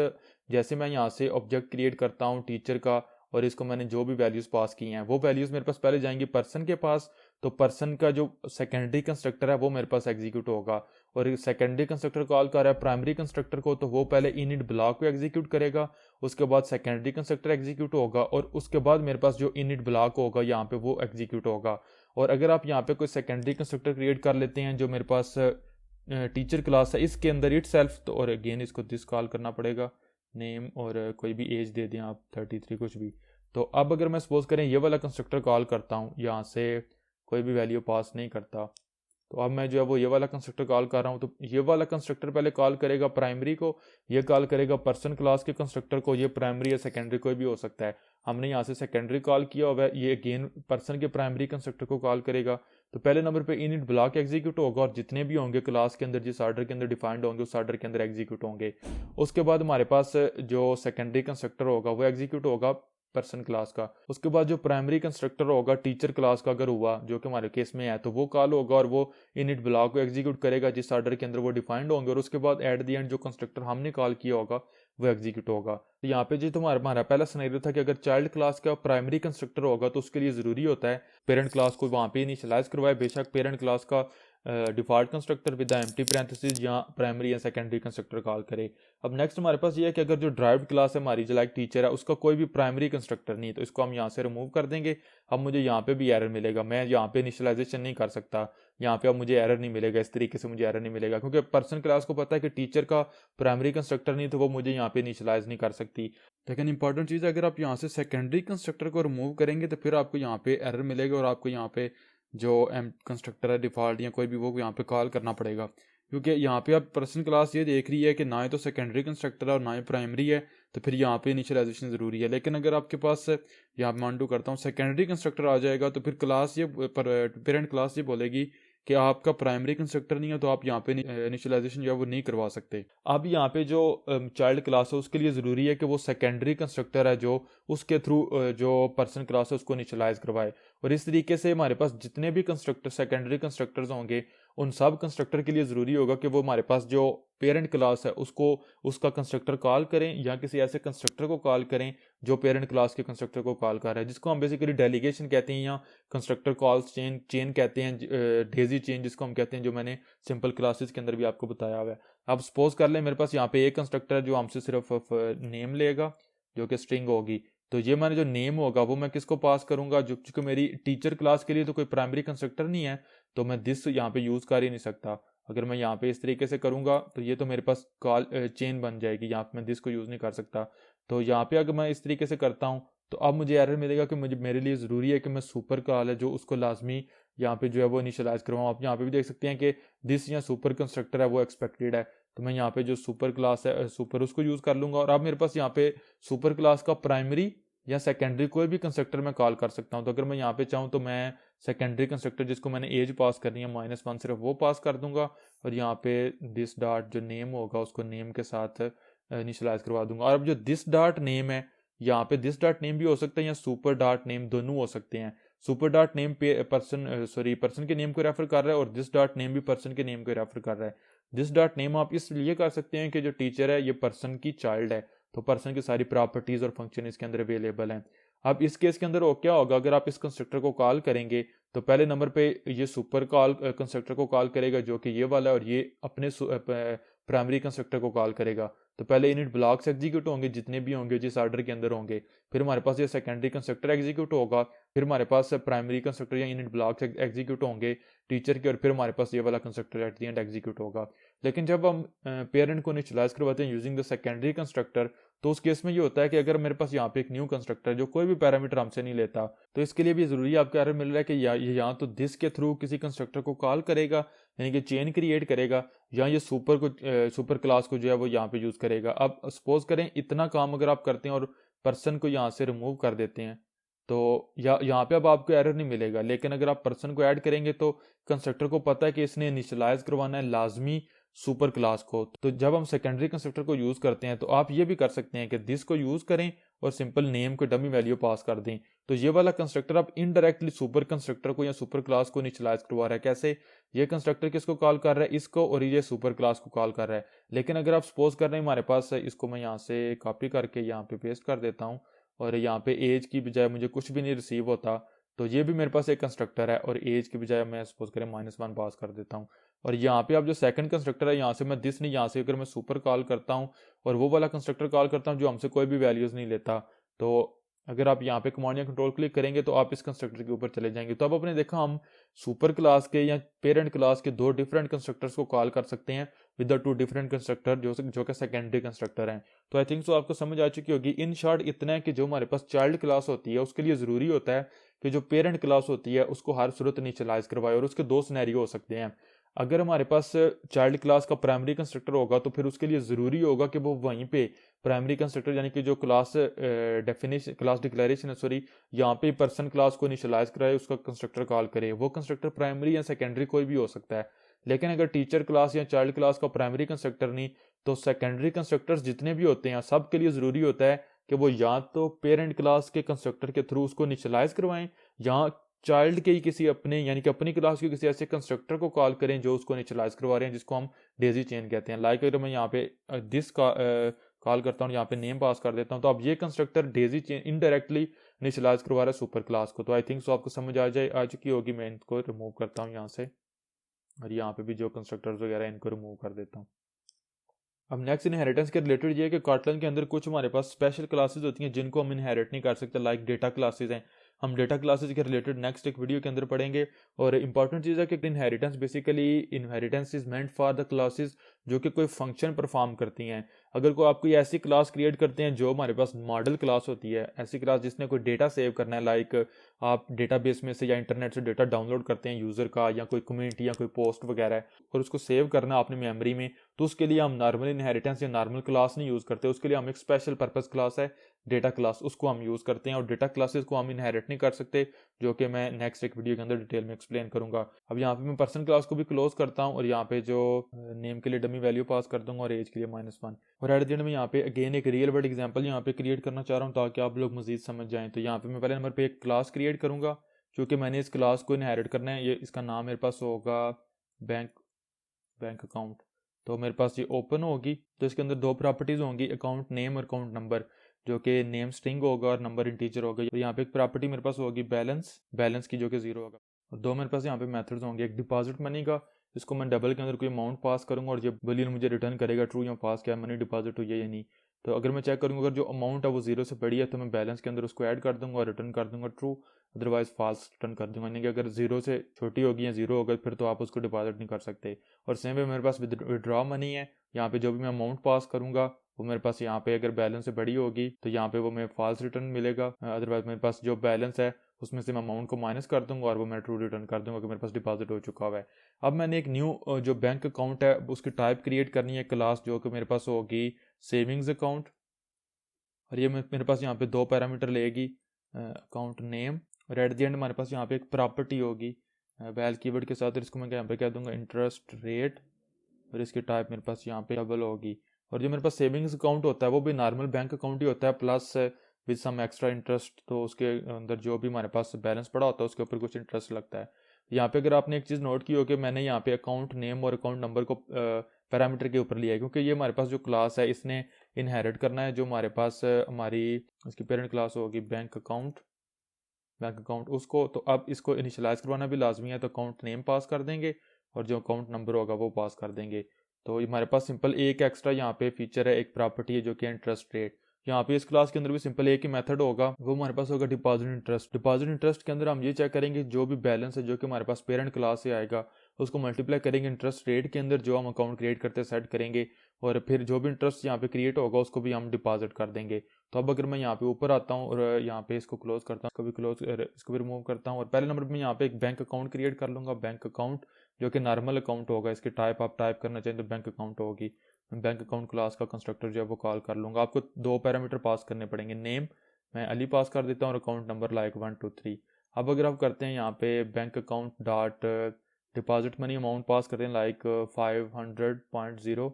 जैसे मैं यहाँ से ऑब्जेक्ट क्रिएट करता हूँ टीचर का, और इसको मैंने जो भी वैल्यूज़ पास की हैं वो वैल्यूज़ मेरे पास पहले जाएंगी पर्सन के पास। तो पर्सन का जो सेकेंडरी कंस्ट्रक्टर है वो मेरे पास एग्जीक्यूट होगा, और सेकेंडरी कंस्ट्रक्टर कॉल कर रहा है प्राइमरी कंस्ट्रक्टर को, तो वो पहले इनिट ब्लॉक को एग्जीक्यूट करेगा, उसके बाद सेकेंडरी कंस्ट्रक्टर एग्जीक्यूट होगा, और उसके बाद मेरे पास जो इनिट ब्लॉक होगा यहाँ पे वो एग्जीक्यूट होगा। और अगर आप यहाँ पे कोई सेकेंडरी कंस्ट्रक्टर क्रिएट कर लेते हैं जो मेरे पास टीचर क्लास है इसके अंदर इट सेल्फ, तो और अगेन इसको दिस कॉल करना पड़ेगा नेम, और कोई भी एज दे दें आप 33 कुछ भी। तो अब अगर मैं सपोज करें ये वाला कंस्ट्रक्टर कॉल करता हूँ, यहाँ से कोई भी वैल्यू पास नहीं करता, तो अब मैं जो है वो ये वाला कंस्ट्रक्टर कॉल कर रहा हूँ। तो ये वाला कंस्ट्रक्टर पहले कॉल करेगा प्राइमरी को, ये कॉल करेगा पर्सन क्लास के कंस्ट्रक्टर को, ये प्राइमरी या सेकेंडरी कोई भी हो सकता है। हमने यहाँ से सेकेंडरी कॉल किया हुआ है, ये अगेन पर्सन के प्राइमरी कंस्ट्रक्टर को कॉल करेगा। तो पहले नंबर पे इनिट ब्लॉक एग्जीक्यूट होगा, और जितने भी होंगे क्लास के अंदर जिस ऑर्डर के अंदर डिफाइंड होंगे उस ऑर्डर के अंदर एग्जीक्यूट होंगे। उसके बाद हमारे पास जो सेकेंडरी कंस्ट्रक्टर होगा वो एग्जीक्यूट होगा पर्सन क्लास का। उसके बाद जो प्राइमरी कंस्ट्रक्टर होगा टीचर क्लास का अगर हुआ, जो कि हमारे केस में है, तो वो कॉल होगा और वो इनिट ब्लॉक को एग्जीक्यूट करेगा जिस ऑर्डर के अंदर वो डिफाइंड होंगे, और उसके बाद एट द एंड जो कंस्ट्रक्टर हमने कॉल किया होगा वो एग्जीक्यूट होगा। तो यहाँ पे जो तुम्हारा हमारा पहला सिनेरियो था कि अगर चाइल्ड क्लास का प्राइमरी कंस्ट्रक्टर होगा तो उसके लिए ज़रूरी होता है पेरेंट क्लास को वहाँ पे इनिशियलाइज करवाए, बेशक पेरेंट क्लास का default constructor with empty parenthesis या प्राइमरी या सेकेंडरी कंस्ट्रक्टर कॉल करे। अब नेक्स्ट हमारे पास ये है कि अगर जो ड्राइव्ड क्लास है हमारी जो लाइक टीचर है उसका कोई भी प्राइमरी कंस्ट्रक्टर नहीं है, तो इसको हम यहाँ से रिमूव कर देंगे। अब मुझे यहाँ पे भी एरर मिलेगा, मैं यहाँ पे इनिशियलाइजेशन नहीं कर सकता, यहाँ पे अब मुझे एरर नहीं मिलेगा, इस तरीके से मुझे एरर नहीं मिलेगा क्योंकि पर्सन क्लास को पता है कि टीचर का प्राइमरी कंस्ट्रक्टर नहीं, तो वो मुझे यहाँ पे इनिशियलाइज नहीं कर सकती। लेकिन इंपॉर्टेंट चीज़ है अगर आप यहाँ से सेकेंडरी कंस्ट्रक्टर को रिमूव करेंगे तो फिर आपको यहाँ पे एरर मिलेगा, और आपको यहाँ पे जो कंस्ट्रक्टर है डिफ़ॉल्ट या कोई भी वो यहाँ पे कॉल करना पड़ेगा, क्योंकि यहाँ पे अब पर्सन क्लास ये देख रही है कि ना ही तो सेकेंडरी कंस्ट्रक्टर है और ना ही प्राइमरी है, तो फिर यहाँ पे इनिशियलाइजेशन ज़रूरी है। लेकिन अगर आपके पास यहाँ मान टू करता हूँ सेकेंडरी कंस्ट्रक्टर आ जाएगा तो फिर क्लास ये पेरेंट क्लास ये बोलेगी कि आपका प्राइमरी कंस्ट्रक्टर नहीं है, तो आप यहाँ पे इनिशियलाइजेशन जो है वो नहीं करवा सकते। अब यहाँ पे जो चाइल्ड क्लास है उसके लिए ज़रूरी है कि वो सेकेंडरी कंस्ट्रक्टर है जो उसके थ्रू जो पर्सन क्लास है उसको इनिशियलाइज करवाए। और इस तरीके से हमारे पास जितने भी कंस्ट्रक्टर सेकेंडरी कंस्ट्रक्टर्स होंगे उन सब कंस्ट्रक्टर के लिए ज़रूरी होगा कि वो हमारे पास जो पेरेंट क्लास है उसको उसका कंस्ट्रक्टर कॉल करें, या किसी ऐसे कंस्ट्रक्टर को कॉल करें जो पेरेंट क्लास के कंस्ट्रक्टर को कॉल कर रहा है, जिसको हम बेसिकली डेलीगेशन कहते हैं या कंस्ट्रक्टर कॉल्स चेन कहते हैं, डेजी चेन जिसको हम कहते हैं, जो मैंने सिंपल क्लासेस के अंदर भी आपको बताया हुआ है। अब सपोज कर लें मेरे पास यहाँ पे एक कंस्ट्रक्टर है जो हमसे सिर्फ नेम लेगा जो कि स्ट्रिंग होगी, तो ये मैंने जो नेम होगा वो मैं किसको पास करूंगा, जो चूंकि मेरी टीचर क्लास के लिए तो कोई प्राइमरी कंस्ट्रक्टर नहीं है तो मैं दिस यहाँ पे यूज़ कर ही नहीं सकता। अगर मैं यहाँ पे इस तरीके से करूँगा तो ये तो मेरे पास कॉल चेन बन जाएगी, यहाँ पे मैं दिस को यूज़ नहीं कर सकता। तो यहाँ पे अगर मैं इस तरीके से करता हूँ तो अब मुझे एरर मिलेगा कि मुझे मेरे लिए ज़रूरी है कि मैं सुपर कॉल है जो उसको लाजमी यहाँ पे जो है वो इनिशियलाइज करवाऊँ। आप यहाँ पे भी देख सकते हैं कि दिस या सुपर कंस्ट्रक्टर है वो एक्सपेक्टेड है, तो मैं यहाँ पे जो सुपर क्लास है सुपर उसको यूज़ कर लूँगा। और अब मेरे पास यहाँ पे सुपर क्लास का प्राइमरी या सेकेंडरी कोई भी कंस्ट्रक्टर मैं कॉल कर सकता हूँ। तो अगर मैं यहाँ पे चाहूँ तो मैं सेकेंडरी कंस्ट्रक्टर जिसको मैंने एज पास करनी है -1 सिर्फ वो पास कर दूंगा, और यहाँ पे दिस डॉट जो नेम होगा उसको नेम के साथ इनिशियलाइज करवा दूंगा। और अब जो दिस डॉट नेम है, यहाँ पे दिस डॉट नेम भी हो सकता है या सुपर डॉट नेम, दोनों हो सकते हैं। सुपर डॉट नेम पे पर्सन के नेम को रेफर कर रहा है, और दिस डॉट नेम भी पर्सन के नेम को रेफर कर रहा है। दिस डॉट नेम आप इसलिए कर सकते हैं कि जो टीचर है ये पर्सन की चाइल्ड है, तो पर्सन की सारी प्रॉपर्टीज और फंक्शन इसके अंदर अवेलेबल हैं। अब इस केस के अंदर वो क्या होगा, अगर आप इस कंस्ट्रक्टर को कॉल करेंगे तो पहले नंबर पे ये सुपर कॉल कंस्ट्रक्टर को कॉल करेगा जो कि ये वाला है, और ये अपने प्राइमरी कंस्ट्रक्टर को कॉल करेगा। तो पहले इनिट ब्लॉक्स एग्जीक्यूट होंगे जितने भी होंगे जिस ऑर्डर के अंदर होंगे, फिर हमारे पास ये सेकेंडरी कंस्ट्रक्टर एग्जीक्यूट होगा, फिर हमारे पास प्राइमरी कंस्ट्रक्टर या इनिट ब्लॉक्स एग्जीक्यूट होंगे टीचर के, और फिर हमारे पास ये वाला constructor at the end execute होगा। लेकिन जब हम पेरेंट को इनिशियलाइज करवाते हैं यूजिंग द सेकेंडरी कंस्ट्रक्टर, तो उस केस में ये होता है कि अगर मेरे पास यहाँ पे एक न्यू कंस्ट्रक्टर जो कोई भी पैरामीटर हमसे नहीं लेता, तो इसके लिए भी जरूरी आपको एरर मिल रहा है कि यहाँ तो दिस के थ्रू किसी कंस्ट्रक्टर को कॉल करेगा यानी कि चेन क्रिएट करेगा, या ये सुपर क्लास को जो है वो यहाँ पे यूज करेगा। अब सपोज करें इतना काम अगर आप करते हैं और पर्सन को यहाँ से रिमूव कर देते हैं, तो यहाँ पे अब आपको एरर नहीं मिलेगा। लेकिन अगर आप पर्सन को ऐड करेंगे तो कंस्ट्रक्टर को पता है कि इसने इनिशियलाइज करवाना है लाजमी सुपर क्लास को। तो जब हम सेकेंडरी कंस्ट्रक्टर को यूज करते हैं तो आप ये भी कर सकते हैं कि दिस को यूज करें और सिंपल नेम को डमी वैल्यू पास कर दें। तो ये वाला कंस्ट्रक्टर आप इनडायरेक्टली सुपर कंस्ट्रक्टर को या सुपर क्लास को इनिशियलाइज करवा रहा है। कैसे? ये कंस्ट्रक्टर किसको कॉल कर रहा है? इसको, और ये सुपर क्लास को कॉल कर रहा है। लेकिन अगर आप सपोज कर रहे हैं हमारे पास, इसको मैं यहाँ से कॉपी करके यहाँ पे पेस्ट कर देता हूँ, और यहाँ पे एज की बजाय मुझे कुछ भी नहीं रिसीव होता, तो ये भी मेरे पास एक कंस्ट्रक्टर है, और एज की बजाय मैं सपोज करें -1 पास कर देता हूँ। और यहाँ पे अब जो सेकंड कंस्ट्रक्टर है, यहाँ से मैं दिस नहीं, यहाँ से अगर मैं सुपर कॉल करता हूँ और वो वाला कंस्ट्रक्टर कॉल करता हूँ जो हमसे कोई भी वैल्यूज नहीं लेता, तो अगर आप यहाँ पे कमांड या कंट्रोल क्लिक करेंगे तो आप इस कंस्ट्रक्टर के ऊपर चले जाएंगे। तो अब आपने देखा हम सुपर क्लास के या पेरेंट क्लास के दो डिफरेंट कंस्ट्रक्टर्स को कॉल कर सकते हैं with the two different constructor जो कि सेकेंडरी कंस्ट्रक्टर हैं। तो आई थिंक सो आपको समझ आ चुकी होगी। इन शॉर्ट इतना है कि जो हमारे पास चाइल्ड क्लास होती है उसके लिए जरूरी होता है कि जो पेरेंट क्लास होती है उसको हर सूरत इनिशियलाइज करवाए, और उसके दो सिनेरियो हो सकते हैं। अगर हमारे पास चाइल्ड क्लास का प्राइमरी कंस्ट्रक्टर होगा तो फिर उसके लिए ज़रूरी होगा कि वो वहीं पे प्राइमरी कंस्ट्रक्टर यानी कि जो क्लास डेफिनेशन क्लास डिक्लेरेशन है सॉरी यहाँ पे पर्सन क्लास को इनिशियलाइज कराए, उसका कंस्ट्रक्टर कॉल करे। वो कंस्ट्रक्टर प्राइमरी या सेकेंडरी कोई भी हो सकता है। लेकिन अगर टीचर क्लास या चाइल्ड क्लास का प्राइमरी कंस्ट्रक्टर नहीं, तो सेकेंडरी कंस्ट्रक्टर्स जितने भी होते हैं सब के लिए ज़रूरी होता है कि वो या तो पेरेंट क्लास के कंस्ट्रक्टर के थ्रू उसको इनिशियलाइज करवाएं, या चाइल्ड के ही किसी अपने यानी कि अपनी क्लास के किसी ऐसे कंस्ट्रक्टर को कॉल करें जो उसको इनिशियलाइज करवा रहे हैं, जिसको हम डेजी चेन कहते हैं। लाइक अगर मैं यहाँ पे दिस का कॉल करता हूँ, यहाँ पे नेम पास कर देता हूँ, तो अब ये constructor daisy chain indirectly initialise करवा रहा है सुपर क्लास को। तो आई थिंक सो आपको समझ आ चुकी होगी। मैं इनको रिमूव करता हूँ यहाँ से, और यहाँ पे भी जो कंस्ट्रक्टर्स वगैरह इनको रिमूव कर देता हूँ। अब नेक्स्ट इनहेरिटेंस के रिलेटेड ये है कि कॉटलन के अंदर कुछ हमारे पास स्पेशल क्लासेस होती हैं जिनको हम इनहेरिट नहीं कर सकते, लाइक डेटा क्लासेस हैं। हम डेटा क्लासेस के रिलेटेड नेक्स्ट एक वीडियो के अंदर पढ़ेंगे। और इंपॉर्टेंट चीज़ है कि inheritance basically inheritance is meant for the classes जो कि कोई फंक्शन परफॉर्म करती हैं। अगर कोई आप कोई ऐसी क्लास क्रिएट करते हैं जो हमारे पास मॉडल क्लास होती है, ऐसी क्लास जिसने कोई डेटा सेव करना है, लाइक आप डेटाबेस में से या इंटरनेट से डेटा डाउनलोड करते हैं यूज़र का, या कोई कम्युनिटी या कोई पोस्ट वगैरह है, और उसको सेव करना अपनी मेमोरी में, तो उसके लिए हम नॉर्मल इनहेरिटेंस या नॉर्मल क्लास नहीं यूज़ करते। उसके लिए हम एक स्पेशल पर्पस क्लास है डेटा क्लास, उसको हम यूज़ करते हैं। और डेटा क्लासेस को हम इनहेरिट नहीं कर सकते, जो कि मैं नेक्स्ट एक वीडियो के अंदर डिटेल में एक्सप्लेन करूंगा। अब यहाँ पे मैं पर्सन क्लास को भी क्लोज करता हूँ, और यहाँ पे जो नेम के लिए डमी वैल्यू पास कर दूंगा और एज के लिए -1। और एट द एंड में यहाँ पे अगेन एक रियल वर्ल्ड एग्जांपल यहाँ पे क्रिएट करना चाह रहा हूँ ताकि आप लोग मजीद समझ जाएं। तो यहाँ पे मैं पहले नंबर पे एक क्लास क्रिएट करूंगा, क्योंकि मैंने इस क्लास को इनहेरिट करना है। ये इसका नाम मेरे पास होगा बैंक अकाउंट। तो मेरे पास ये ओपन होगी, तो इसके अंदर दो प्रॉपर्टीज होंगी, अकाउंट नेम और अकाउंट नंबर, जो कि नेम स्ट्रिंग होगा और नंबर इंटीजर होगा। तो यहाँ पे एक प्रॉपर्टी मेरे पास होगी बैलेंस की, जो कि 0 होगा। और दो मेरे पास यहाँ पे मेथड्स होंगे, एक डिपॉजिट मनी का, इसको मैं डबल के अंदर कोई अमाउंट पास करूंगा और ये बूलियन मुझे रिटर्न करेगा ट्रू या पास क्या मनी डिपॉजिट हुई है या नहीं। तो अगर मैं चेक करूंगा अगर जो अमाउंट है वो 0 से बड़ी है तो मैं बैलेंस के अंदर उसको ऐड कर दूंगा और रिटर्न कर दूंगा ट्रू, अदरवाइज फॉल्स रिटर्न कर दूंगा। यानी कि अगर 0 से छोटी होगी या 0 होगा फिर तो आप उसको डिपॉजिट नहीं कर सकते। और सेम वे मेरे पास विदड्रॉ मनी है, यहाँ पे जो भी मैं अमाउंट पास करूंगा वो मेरे पास यहाँ पे अगर बैलेंस से बड़ी होगी तो यहाँ पे वो मैं फॉल्स रिटर्न मिलेगा, अदरवाइज मेरे पास जो बैलेंस है उसमें से मैं अमाउंट को माइनस कर दूंगा और वो मैं ट्रू रिटर्न कर दूंगा कि मेरे पास डिपॉजिट हो चुका हुआ है। अब मैंने एक न्यू जो बैंक अकाउंट है उसकी टाइप क्रिएट करनी है क्लास, जो कि मेरे पास होगी सेविंग्स अकाउंट। और ये मेरे पास यहाँ पे 2 पैरामीटर लेगी, अकाउंट नेम, और एट द एंड हमारे पास यहाँ पे एक प्रॉपर्टी होगी वैल कीवर्ड के साथ। इसको मैं यहाँ पे कह दूंगा इंटरेस्ट रेट, और इसकी टाइप मेरे पास यहाँ पे डबल होगी। और जो मेरे पास सेविंग्स अकाउंट होता है वो भी नॉर्मल बैंक अकाउंट ही होता है, plus with some extra interest. तो उसके अंदर जो भी हमारे पास बैलेंस पड़ा होता है उसके ऊपर कुछ इंटरेस्ट लगता है। यहाँ पे अगर आपने एक चीज़ नोट की हो कि मैंने यहाँ पे अकाउंट नेम और अकाउंट नंबर को पैरामीटर के ऊपर लिया है, क्योंकि ये हमारे पास जो क्लास है इसने इनहेरिट करना है जो हमारे पास हमारी इसकी पेरेंट क्लास होगी बैंक अकाउंट उसको। तो अब इसको इनिशियलाइज करवाना भी लाजमी है, तो अकाउंट नेम पास कर देंगे और जो अकाउंट नंबर होगा वो पास कर देंगे। तो हमारे पास सिंपल एक एक्स्ट्रा यहाँ पे फीचर है, एक प्रॉपर्टी है जो कि इंटरेस्ट रेट। यहाँ पे इस क्लास के अंदर भी सिंपल एक ही मेथड होगा, वो हमारे पास होगा डिपॉजिट इंटरेस्ट। डिपॉजिट इंटरेस्ट के अंदर हम ये चेक करेंगे जो भी बैलेंस है जो कि हमारे पास पेरेंट क्लास से आएगा उसको मल्टीप्लाई करेंगे इंटरेस्ट रेट के अंदर जो हम अकाउंट क्रिएट करते हैं सेट करेंगे, और फिर जो भी इंटरेस्ट यहाँ पे क्रिएट होगा उसको भी हम डिपॉजिट कर देंगे। तो अब अगर मैं यहाँ पे ऊपर आता हूँ और यहाँ पे इसको क्लोज करता हूँ, इसको भी रिमूव करता हूँ, और पहले नंबर पे यहाँ पे एक बैंक अकाउंट क्रिएट कर लूँगा, बैंक अकाउंट जो कि नॉर्मल अकाउंट होगा। इसकी टाइप आप टाइप करना चाहिए तो बैंक अकाउंट होगी। बैंक अकाउंट क्लास का कंस्ट्रक्टर जो है वो कॉल कर लूँगा। आपको 2 पैरामीटर पास करने पड़ेंगे, नेम मैं अली पास कर देता हूँ और अकाउंट नंबर लाइक 1 2 3। अब अगर आप करते हैं यहाँ पे bank account dot deposit money amount pass करते हैं लाइक 500.0,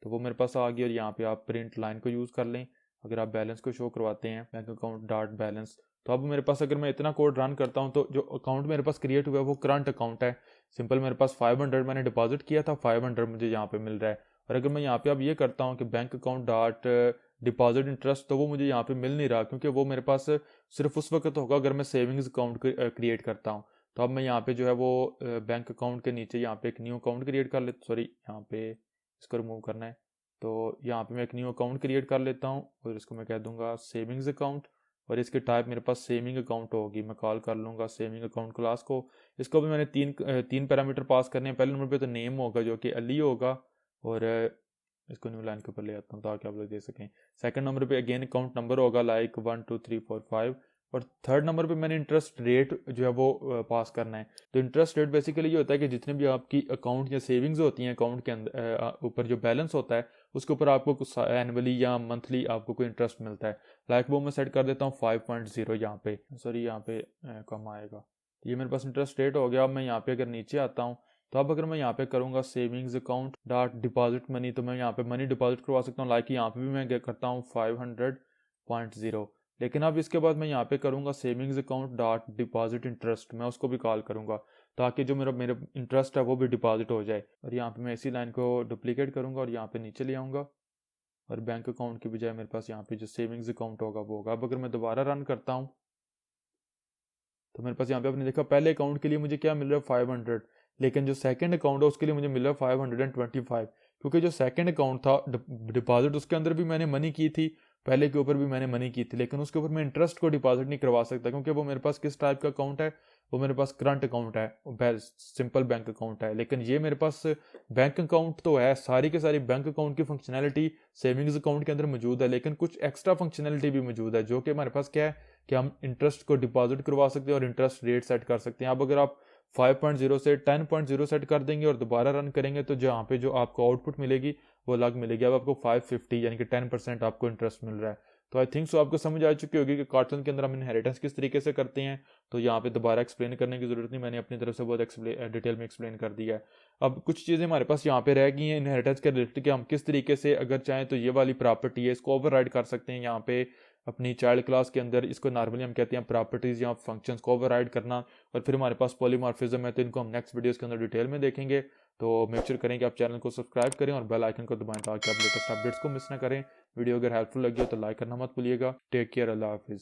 तो वो मेरे पास आ गई। और यहाँ पे आप प्रिंट लाइन को यूज़ कर लें अगर आप बैलेंस को शो करवाते हैं, बैंक अकाउंट डॉट बैलेंस। तो अब मेरे पास अगर मैं इतना कोड रन करता हूँ तो जो अकाउंट मेरे पास क्रिएट हुआ है वो करंट अकाउंट है। सिंपल मेरे पास 500 मैंने डिपॉजिट किया था, 500 मुझे यहाँ पे मिल रहा है। और अगर मैं यहाँ पे अब ये करता हूँ कि bank account dot deposit interest, तो वो मुझे यहाँ पे मिल नहीं रहा, क्योंकि वो मेरे पास सिर्फ उस वक्त होगा अगर मैं सेविंग्स अकाउंट क्रिएट करता हूँ। तो अब मैं यहाँ पे जो है वो बैंक अकाउंट के नीचे यहाँ पे एक न्यू अकाउंट क्रिएट कर लेता, सॉरी यहाँ पे इसको रिमूव करना है। तो यहाँ पे मैं एक न्यू अकाउंट क्रिएट कर लेता हूँ और इसको मैं कह दूंगा सेविंग्स अकाउंट, और इसकी टाइप मेरे पास सेविंग अकाउंट होगी। मैं कॉल कर लूँगा सेविंग अकाउंट क्लास को। इसको भी मैंने तीन पैरामीटर पास करने हैं। पहले नंबर पे तो नेम होगा जो कि अली होगा, और इसको न्यू लाइन के ऊपर ले आता हूँ ताकि आप लोग देख सकें। सेकंड नंबर पे अगेन अकाउंट नंबर होगा लाइक 1 2 3 4 5, और थर्ड नंबर पे मैंने इंटरेस्ट रेट जो है वो पास करना है। तो इंटरेस्ट रेट बेसिकली ये होता है कि जितने भी आपकी अकाउंट या सेविंग्स होती हैं अकाउंट के अंदर ऊपर जो बैलेंस होता है उसके ऊपर आपको एनुअली या मंथली आपको कोई इंटरेस्ट मिलता है। लाइक वो मैं सेट कर देता हूँ 5.0 यहाँ पे, सॉरी यहाँ पे कम आएगा। ये मेरे पास इंटरेस्ट रेट हो गया। अब मैं यहाँ पे अगर नीचे आता हूँ तो अब अगर मैं यहाँ पे करूँगा savings account dot deposit money, तो मैं यहाँ पे मनी डिपॉजिट करवा सकता हूँ। लाइक यहाँ पे भी मैं करता हूँ 500.0, लेकिन अब इसके बाद मैं यहाँ पे करूँगा savings account dot deposit interest, मैं उसको भी कॉल करूँगा ताकि जो मेरा इंटरेस्ट है वो भी डिपॉजिट हो जाए। और यहाँ पे मैं इसी लाइन को डुप्लीकेट करूँगा और यहाँ पे नीचे ले आऊँगा, और बैंक अकाउंट की बजाय मेरे पास यहाँ पे जो सेविंग्स अकाउंट होगा वो होगा। अब अगर मैं दोबारा रन करता हूँ तो मेरे पास यहाँ पे आपने देखा पहले अकाउंट के लिए मुझे क्या मिल रहा है 500, लेकिन जो सेकंड अकाउंट है उसके लिए मुझे मिल रहा है 525, क्योंकि जो सेकंड अकाउंट था डिपॉजिट उसके अंदर भी मैंने मनी की थी, पहले के ऊपर भी मैंने मनी की थी, लेकिन उसके ऊपर मैं इंटरेस्ट को डिपॉजिट नहीं करवा सकता क्योंकि वो मेरे पास किस टाइप का अकाउंट है, वो मेरे पास करंट अकाउंट है, सिंपल बैंक अकाउंट है। लेकिन ये मेरे पास बैंक अकाउंट तो है, सारी के सारी बैंक अकाउंट की फंक्शनैलिटी सेविंग्स अकाउंट के अंदर मौजूद है, लेकिन कुछ एक्स्ट्रा फंक्शनैलिटी भी मौजूद है जो कि हमारे पास क्या है कि हम इंटरेस्ट को डिपॉजिट करवा सकते हैं और इंटरेस्ट रेट सेट कर सकते हैं। अब अगर आप 5.0 से 10.0 सेट कर देंगे और दोबारा रन करेंगे तो जहाँ पे जो आपको आउटपुट मिलेगी वो अलग मिलेगी। अब आपको 550 यानी कि 10% आपको इंटरेस्ट मिल रहा है। तो आई थिंक सो आपको समझ आ चुकी होगी कि कार्टून के अंदर हम इनहेरिटेंस किस तरीके से करते हैं, तो यहाँ पे दोबारा एक्सप्लेन करने की जरूरत नहीं, मैंने अपनी तरफ से बहुत डिटेल में एक्सप्लेन कर दिया है। अब कुछ चीज़ें हमारे पास यहाँ पे रह गई हैं इनहेरिटेंस के रिलेटेड कि हम किस तरीके से अगर चाहें तो ये वाली प्रॉपर्टी है इसको ओवरराइड कर सकते हैं यहाँ पे अपनी चाइल्ड क्लास के अंदर। इसको नॉर्मली हम कहते हैं प्रॉपर्टीज या फंक्शंस को ओवरराइड करना। और फिर हमारे पास पॉलीमॉर्फिज्म है, तो इनको हम नेक्स्ट वीडियोस के अंदर डिटेल में देखेंगे। तो मेक श्योर करें कि आप चैनल को सब्सक्राइब करें और बेल आइकन को दबाएं ताकि आप लेटेस्ट अपडेट्स को मिस ना करें। वीडियो अगर हेल्पफुल लगी हो तो लाइक करना मत भूलिएगा। टेक केयर, अल्लाह हाफिज़।